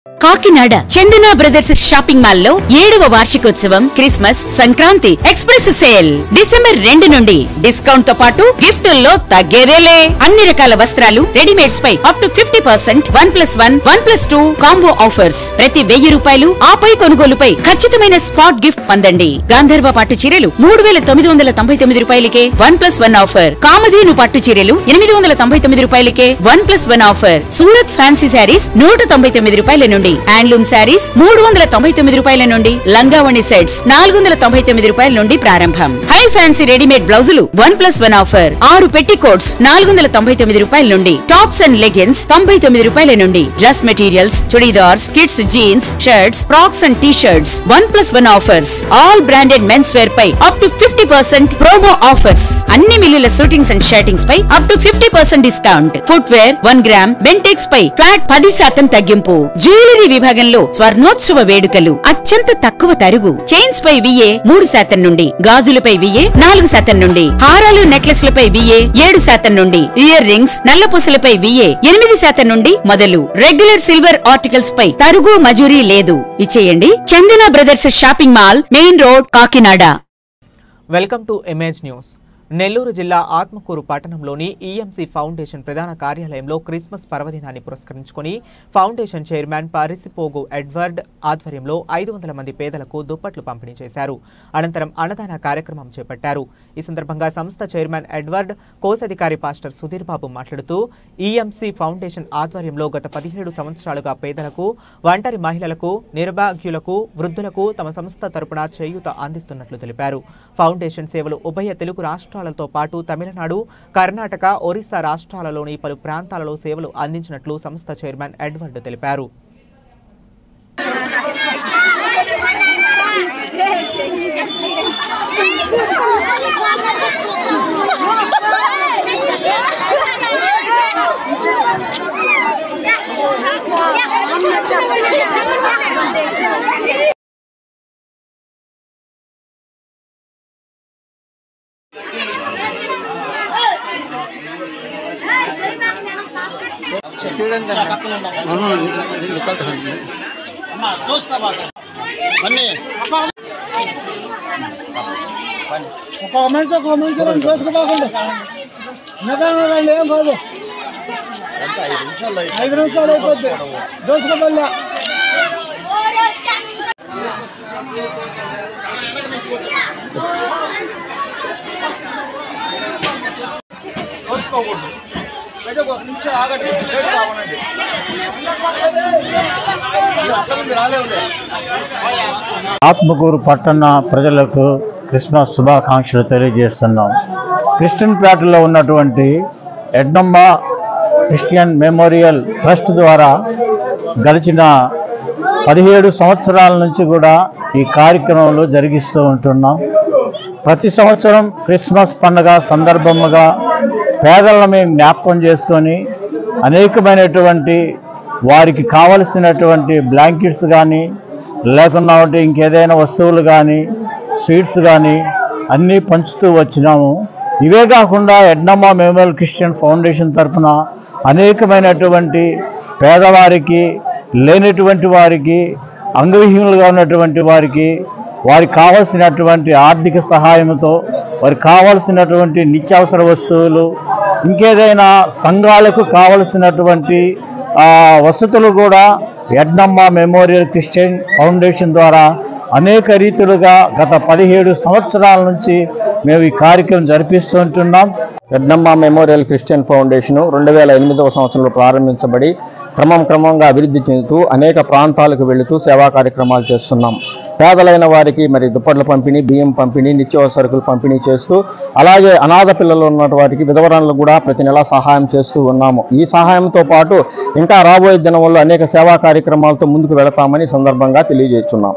కాకినాడ చందన brothers shopping mall లో 7వ వార్షికోత్సవం Christmas Sankranti express sale December 2 నుండి డిస్కౌంట్ తో పాటు గిఫ్టుల్లో తగ్గేదేలే. అన్ని రకాల వస్త్రాలు రెడీమేడ్స్ పై అప్ టు 50%, 1+1, 1+2 కాంబో ఆఫర్స్. ప్రతి 1000 రూపాయలు ఆపై కొనుగోలుపై ఖచ్చితమైన స్పాట్ గిఫ్ట్ పొందండి. గాంధర్వ పట్టు చీరలు 3999 రూపాయలకే 1+1 ఆఫర్. కామధేను పట్టు చీరలు 899 రూపాయలకే 1+1 ఆఫర్. సూరత్ ఫ్యాన్సీ శారీస్ 199 రూపాయల నుండి, హ్యాండ్లూమ్ శారీస్ 399 రూపాయల నుండి, లంగావణి సెట్స్ 499 రూపాయల నుండి ప్రారంభం. హై ఫ్యాన్సీ రెడీమేడ్ బ్లౌజులు 1+1 ఆఫర్. 6 పెట్టి కోట్స్ 499 రూపాయల నుండి, టాప్స్ అండ్ లెగిన్స్ 99 రూపాయల నుండి, dress materials, churidars, kids jeans, shirts, frocks and T shirts 1+1 offers. All branded mens wear పై అప్ టు 50% ప్రోమో ఆఫర్స్. అన్ని మిల్లుల షూటింగ్స్ అండ్ షర్టింగ్స్ పై up to 50% discount. Footwear 1 gram Bentex పై flat 10% తగ్గింపు. Jewellery విభాగంలో స్వర్ణోత్సవ వేడుకలు అత్యంత తక్కువ తరుగు. చైన్స్ పై VA 3% నుండి, గాజులపై VA 4% నుండి, హారాలు నెక్లెస్లపై VA 7% నుండి, ఇయర్ రింగ్స్ నల్లపూసలపై VA 8% నుండి మొదలు. రెగ్యులర్ సిల్వర్ ఆర్టికల్స్ పై తరుగు మజూరీ లేదు. ఇచ్చేయండి Chandana brothers shopping mall, main road, Kakinada. Welcome to image news. Nellore జిల్లా ఆత్మకూరు పట్టణంలోని EMC ఫౌండేషన్ ప్రధాన కార్యాలయంలో క్రిస్మస్ పర్వదినాన్ని పురస్కరించుకుని ఫౌండేషన్ చైర్మన్ పరిసిపోగు ఎడ్వర్డ్ ఆధ్వర్యంలో 500 మంది పేదలకు దుప్పట్లు పంపిణీ చేశారు. అనంతరం అన్నదాన కార్యక్రమం చేపట్టారు. ఈ సందర్భంగా సంస్థ చైర్మన్ ఎడ్వర్డ్, కోశాధికారి పాస్టర్ సుధీర్ బాబు మాట్లాడుతూ EMC ఫౌండేషన్ ఆధ్వర్యంలో గత 17 సంవత్సరాలుగా పేదలకు, ఒంటరి మహిళలకు, నిర్భాగ్యులకు, వృద్ధులకు తమ సంస్థ తరపున చేయూత అందిస్తున్నట్లు తెలిపారు. ఫౌండేషన్ సేవలు ఉభయ తెలుగు రాష్ట్రాలతో పాటు తమిళనాడు, కర్ణాటక, ఒరిస్సా రాష్ట్రాలలోని పలు ప్రాంతాలలో సేవలు అందించినట్లు సంస్థ చైర్మన్ ఎడ్వర్డ్ తెలిపారు. ఆత్మకూరు పట్టణ ప్రజలకు క్రిస్మస్ శుభాకాంక్షలు తెలియజేస్తున్నాం. క్రిస్టియన్పేటలో ఉన్నటువంటి ఎడ్నమ్మ క్రిస్టియన్ మెమోరియల్ ట్రస్ట్ ద్వారా గడిచిన 17 సంవత్సరాల నుంచి కూడా ఈ కార్యక్రమంలో జరిగిస్తూ ఉంటున్నాం. ప్రతి సంవత్సరం క్రిస్మస్ పండుగ సందర్భముగా పేదలను మేము జ్ఞాపకం చేసుకొని అనేకమైనటువంటి వారికి కావలసినటువంటి బ్లాంకెట్స్ కానీ, లేకున్నా ఇంకేదైనా వస్తువులు కానీ, స్వీట్స్ కానీ అన్నీ పంచుతూ వచ్చినాము. ఇవే కాకుండా ఎడ్నమ్మ మెమోరియల్ క్రిస్టియన్ ఫౌండేషన్ తరఫున అనేకమైనటువంటి పేదవారికి, లేనటువంటి వారికి, అంగవిహీనులుగా ఉన్నటువంటి వారికి వారికి కావాల్సినటువంటి ఆర్థిక సహాయంతో వారికి కావాల్సినటువంటి నిత్యావసర వస్తువులు, ఇంకేదైనా సంఘాలకు కావలసినటువంటి వసతులు కూడా ఎడ్నమ్మ మెమోరియల్ క్రిస్టియన్ ఫౌండేషన్ ద్వారా అనేక రీతులుగా గత 17 సంవత్సరాల నుంచి మేము ఈ కార్యక్రమం జరిపిస్తుంటున్నాం. ఎడ్నమ్మ మెమోరియల్ క్రిస్టియన్ ఫౌండేషన్ 2008వ సంవత్సరంలో ప్రారంభించబడి క్రమంగా అభివృద్ధి చెందుతూ అనేక ప్రాంతాలకు వెళుతూ సేవా కార్యక్రమాలు చేస్తున్నాం. పేదలైన వారికి మరి దుప్పట్ల పంపిణీ, బియ్యం పంపిణీ, నిత్యావసర సరుకులు పంపిణీ చేస్తూ, అలాగే అనాథ పిల్లలు ఉన్న వారికి, విధవరాలకు కూడా ప్రతి నెలా సహాయం చేస్తూ ఉన్నాము. ఈ సహాయంతో పాటు ఇంకా రాబోయే దినంలో అనేక సేవా కార్యక్రమాలతో ముందుకు వెళతామని సందర్భంగా తెలియజేస్తున్నాం.